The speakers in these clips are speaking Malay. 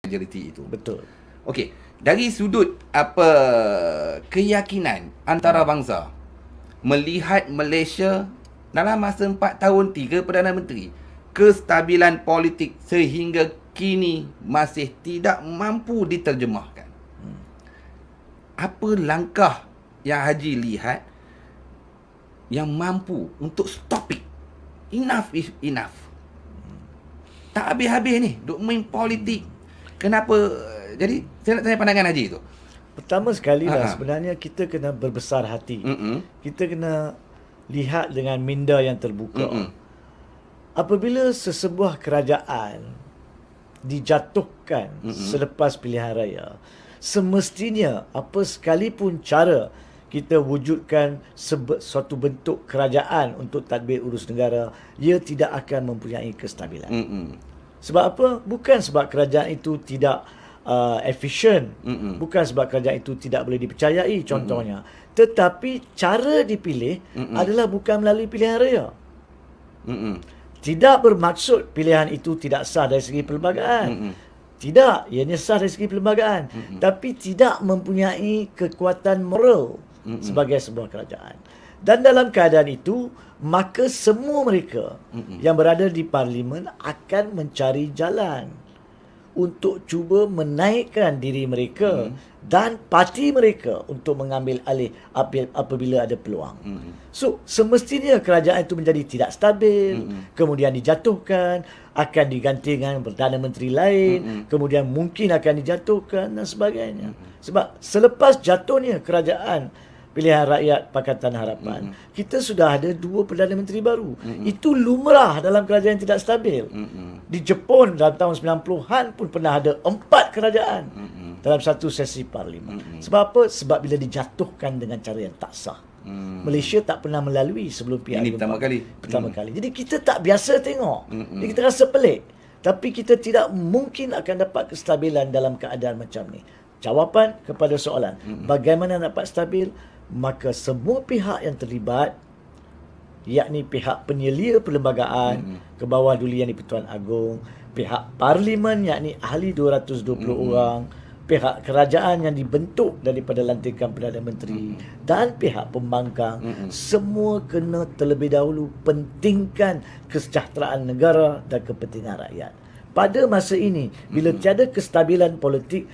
majoriti itu. Betul. Okey, dari sudut apa keyakinan antarabangsa melihat Malaysia dalam masa 4 tahun 3 Perdana Menteri, kestabilan politik sehingga kini masih tidak mampu diterjemahkan. Apa langkah yang Haji lihat yang mampu untuk stop it? Enough is enough. Tak habis-habis ni duk main politik. Kenapa? Jadi saya nak tanya pandangan Haji tu. Pertama sekali lah, sebenarnya kita kena berbesar hati. Kita kena lihat dengan minda yang terbuka. Apabila sesebuah kerajaan dijatuhkan selepas pilihan raya, semestinya apa sekalipun cara kita wujudkan suatu bentuk kerajaan untuk tadbir urus negara, ia tidak akan mempunyai kestabilan. Sebab apa? Bukan sebab kerajaan itu tidak efisien, bukan sebab kerajaan itu tidak boleh dipercayai contohnya, tetapi cara dipilih adalah bukan melalui pilihan raya. Tidak bermaksud pilihan itu tidak sah dari segi perlembagaan. Tidak, ianya sah dari segi perlembagaan, tapi tidak mempunyai kekuatan moral sebagai sebuah kerajaan. Dan dalam keadaan itu, maka semua mereka yang berada di parlimen akan mencari jalan untuk cuba menaikkan diri mereka dan parti mereka untuk mengambil alih apabila ada peluang. So, semestinya kerajaan itu menjadi tidak stabil, kemudian dijatuhkan, akan diganti dengan Perdana Menteri lain, kemudian mungkin akan dijatuhkan dan sebagainya. Sebab selepas jatuhnya kerajaan pilihan rakyat Pakatan Harapan, kita sudah ada 2 Perdana Menteri baru. Itu lumrah dalam kerajaan yang tidak stabil. Di Jepun dalam tahun 90-an pun pernah ada 4 kerajaan dalam satu sesi parlimen. Sebab apa? Sebab bila dijatuhkan dengan cara yang tak sah. Malaysia tak pernah melalui sebelum PRU. Ini pertama kali. Pertama kali. Jadi kita tak biasa tengok. Jadi kita rasa pelik. Tapi kita tidak mungkin akan dapat kestabilan dalam keadaan macam ni. Jawapan kepada soalan, bagaimana dapat stabil? Maka semua pihak yang terlibat, yakni pihak penyelia perlembagaan, ke bawah dulu yang di-Pertuan Agong, pihak parlimen yakni ahli 220 orang, pihak kerajaan yang dibentuk daripada lantikan Perdana Menteri, dan pihak pembangkang, semua kena terlebih dahulu pentingkan kesejahteraan negara dan kepentingan rakyat. Pada masa ini, bila tiada kestabilan politik,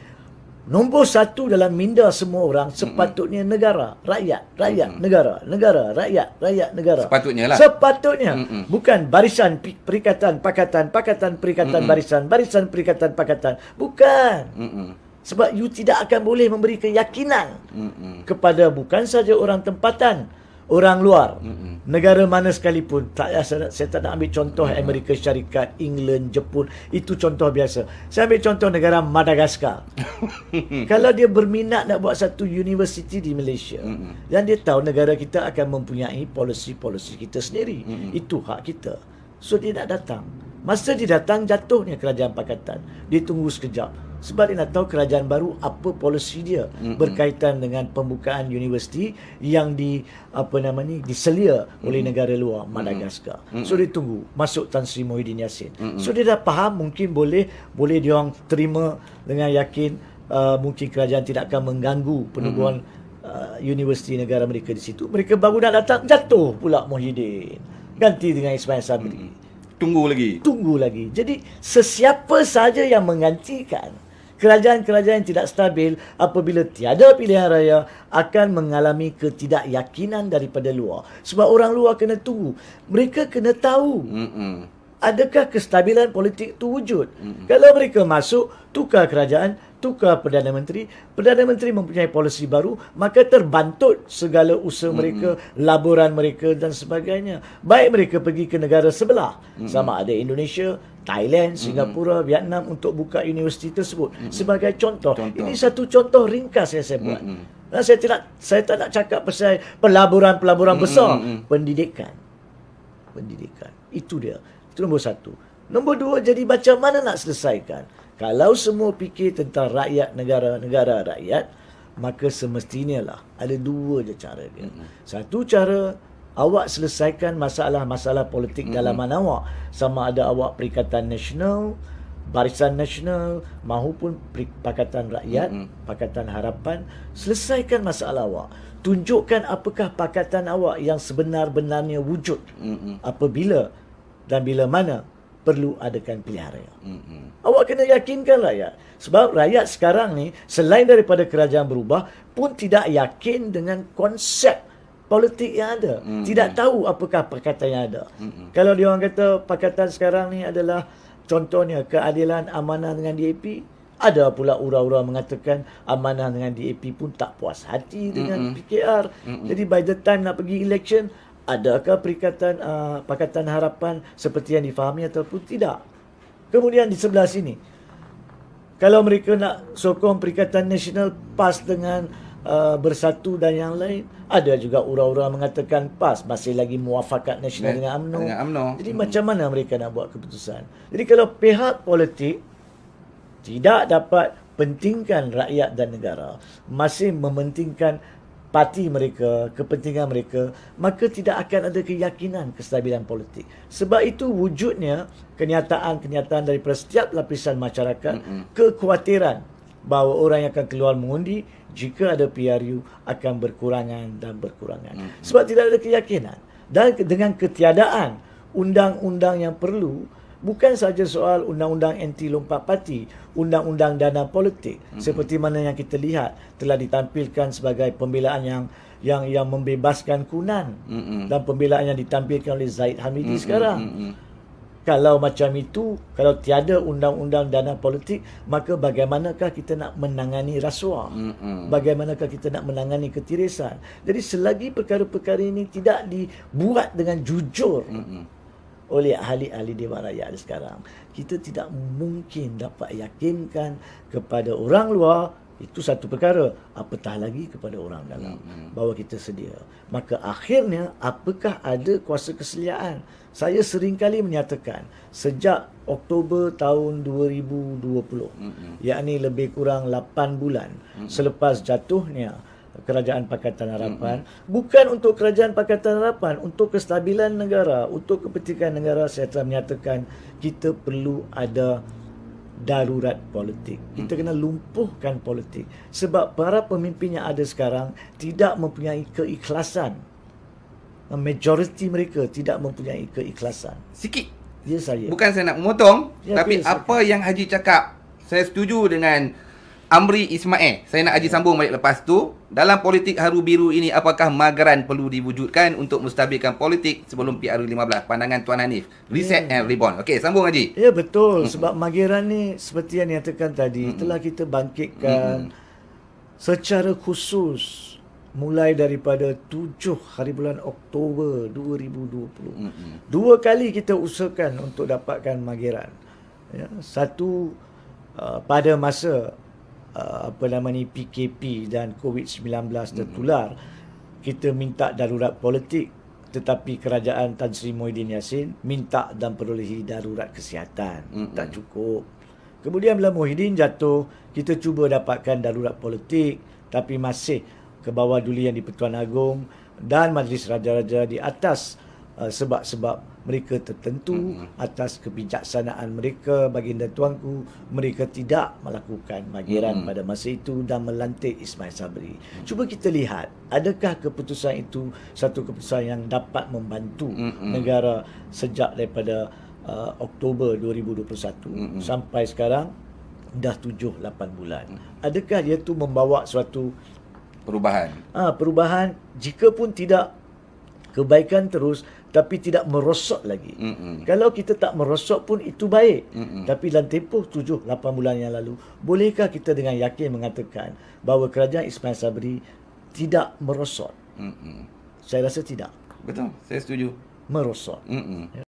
nombor 1 dalam minda semua orang sepatutnya negara, rakyat, negara, rakyat, negara. Sepatutnya lah. Sepatutnya. Bukan barisan, perikatan, pakatan, perikatan, barisan, perikatan, pakatan. Bukan. Sebab you tidak akan boleh memberi keyakinan kepada bukan saja orang tempatan, orang luar, negara mana sekalipun. Saya tak nak ambil contoh Amerika Syarikat, England, Jepun. Itu contoh biasa. Saya ambil contoh negara Madagaskar. Kalau dia berminat nak buat satu universiti di Malaysia, dan dia tahu negara kita akan mempunyai polisi-polisi kita sendiri, itu hak kita. So dia nak datang. Masa dia datang, jatuhnya kerajaan pakatan. Dia tunggu sekejap. Sebab dia nak tahu kerajaan baru apa polisi dia berkaitan dengan pembukaan universiti yang diselia oleh negara luar, Madagaskar. So dia tunggu masuk Tan Sri Muhyiddin Yassin. So dia dah faham mungkin boleh dia orang terima dengan yakin, mungkin kerajaan tidak akan mengganggu penubuhan universiti negara mereka di situ. Mereka baru nak datang, jatuh pula Muhyiddin, ganti dengan Ismail Sabri. Tunggu lagi. Jadi sesiapa saja yang menggantikan kerajaan-kerajaan yang tidak stabil apabila tiada pilihan raya akan mengalami ketidakyakinan daripada luar. Sebab orang luar kena tunggu. Mereka kena tahu adakah kestabilan politik itu wujud. Kalau mereka masuk, tukar kerajaan, tukar Perdana Menteri mempunyai polisi baru, maka terbantut segala usaha mereka, laburan mereka dan sebagainya. Baik mereka pergi ke negara sebelah, sama ada Indonesia, Thailand, Singapura, Vietnam, untuk buka universiti tersebut. Sebagai contoh. Ini satu contoh ringkas yang saya buat. Dan saya tak nak cakap pasal pelaburan besar. Pendidikan. Itu dia. Itu nombor 1. Nombor 2, jadi macam mana nak selesaikan? Kalau semua fikir tentang rakyat, negara rakyat, maka semestinya lah ada 2 je cara dia. Satu cara, awak selesaikan masalah-masalah politik dalaman awak. Sama ada awak Perikatan Nasional, Barisan Nasional maupun Pakatan Rakyat, Pakatan Harapan, selesaikan masalah awak. Tunjukkan apakah pakatan awak yang sebenar-benarnya wujud. Apabila dan bila mana perlu adakan pilihan raya. Awak kena yakinkan rakyat. Sebab rakyat sekarang ni, selain daripada kerajaan berubah, pun tidak yakin dengan konsep politik yang ada. Tidak tahu apakah pakatan yang ada. Kalau dia orang kata pakatan sekarang ni adalah contohnya keadilan, amanah dengan DAP, ada pula orang-orang mengatakan amanah dengan DAP pun tak puas hati dengan PKR. Jadi by the time nak pergi election, adakah Pakatan Harapan seperti yang difahami ataupun tidak? Kemudian di sebelah sini, kalau mereka nak sokong Perikatan Nasional PAS dengan Bersatu dan yang lain, ada juga orang-orang mengatakan PAS masih lagi muafakat nasional dengan UMNO. Jadi macam mana mereka nak buat keputusan? Jadi kalau pihak politik tidak dapat pentingkan rakyat dan negara, masih mementingkan parti mereka, kepentingan mereka, maka tidak akan ada keyakinan kestabilan politik. Sebab itu wujudnya kenyataan-kenyataan daripada setiap lapisan masyarakat, kekhawatiran bahawa orang yang akan keluar mengundi jika ada PRU akan berkurangan dan berkurangan. Sebab tidak ada keyakinan. Dan dengan ketiadaan undang-undang yang perlu, bukan saja soal undang-undang anti lompat parti, undang-undang dana politik, seperti mana yang kita lihat telah ditampilkan sebagai pembelaan yang membebaskan Kunan, dan pembelaan yang ditampilkan oleh Zaid Hamidi sekarang. Kalau macam itu, kalau tiada undang-undang dana politik, maka bagaimanakah kita nak menangani rasuah? Bagaimanakah kita nak menangani ketirisan? Jadi selagi perkara-perkara ini tidak dibuat dengan jujur oleh ahli-ahli Dewan Rakyat sekarang, kita tidak mungkin dapat yakinkan kepada orang luar, itu satu perkara, apatah lagi kepada orang dalam, bahawa kita sedia. Maka akhirnya, apakah ada kuasa kesediaan? Saya seringkali menyatakan, sejak Oktober tahun 2020, yakni lebih kurang 8 bulan selepas jatuhnya Kerajaan Pakatan Harapan, bukan untuk Kerajaan Pakatan Harapan, untuk kestabilan negara, untuk kepentingan negara, saya telah menyatakan kita perlu ada darurat politik. Kita kena lumpuhkan politik. Sebab para pemimpin yang ada sekarang tidak mempunyai keikhlasan. Majoriti mereka tidak mempunyai keikhlasan. Sikit. Ya saya. Bukan saya nak memotong, Ya, tapi apa yang Haji cakap, saya setuju dengan Amri Ismail. Saya nak Haji sambung balik lepas tu. Dalam politik haru biru ini, apakah magaran perlu diwujudkan untuk menstabilkan politik sebelum PRU15? Pandangan Tuan Hanif. Reset and Reborn. Okey, sambung Haji. Ya betul. Sebab magaran ni seperti yang dinyatakan tadi, telah kita bangkitkan secara khusus mulai daripada 7 hari bulan Oktober 2020. 2 kali kita usahakan untuk dapatkan magaran. Ya, satu pada masa PKP dan COVID-19 tertular, kita minta darurat politik, tetapi kerajaan Tan Sri Muhyiddin Yassin minta dan perolehi darurat kesihatan. Tak cukup. Kemudian bila Muhyiddin jatuh, kita cuba dapatkan darurat politik, tapi masih ke bawah dulian di Pertuan Agong dan Majlis Raja-Raja di atas sebab-sebab mereka tertentu, atas kebijaksanaan mereka, baginda tuanku, mereka tidak melakukan magaran pada masa itu dan melantik Ismail Sabri. Cuba kita lihat, adakah keputusan itu satu keputusan yang dapat membantu negara sejak daripada Oktober 2021 sampai sekarang dah 7-8 bulan. Adakah dia tu membawa suatu Perubahan. Perubahan, jika pun tidak kebaikan terus, tapi tidak merosot lagi. Kalau kita tak merosot pun itu baik. Tapi dalam tempoh 7-8 bulan yang lalu, bolehkah kita dengan yakin mengatakan bahawa kerajaan Ismail Sabri tidak merosot? Saya rasa tidak. Betul, saya setuju. Merosot.